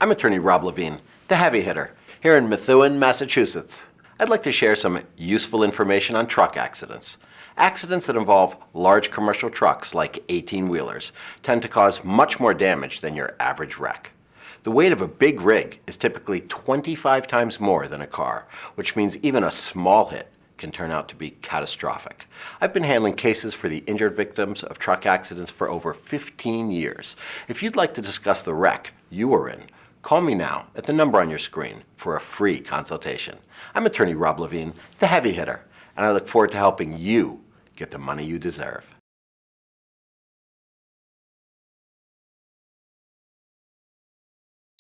I'm attorney Rob Levine, the heavy hitter, here in Methuen, Massachusetts. I'd like to share some useful information on truck accidents. Accidents that involve large commercial trucks, like 18-wheelers, tend to cause much more damage than your average wreck. The weight of a big rig is typically 25 times more than a car, which means even a small hit can turn out to be catastrophic. I've been handling cases for the injured victims of truck accidents for over 15 years. If you'd like to discuss the wreck you were in, call me now at the number on your screen for a free consultation. I'm attorney Rob Levine, the heavy hitter, and I look forward to helping you get the money you deserve.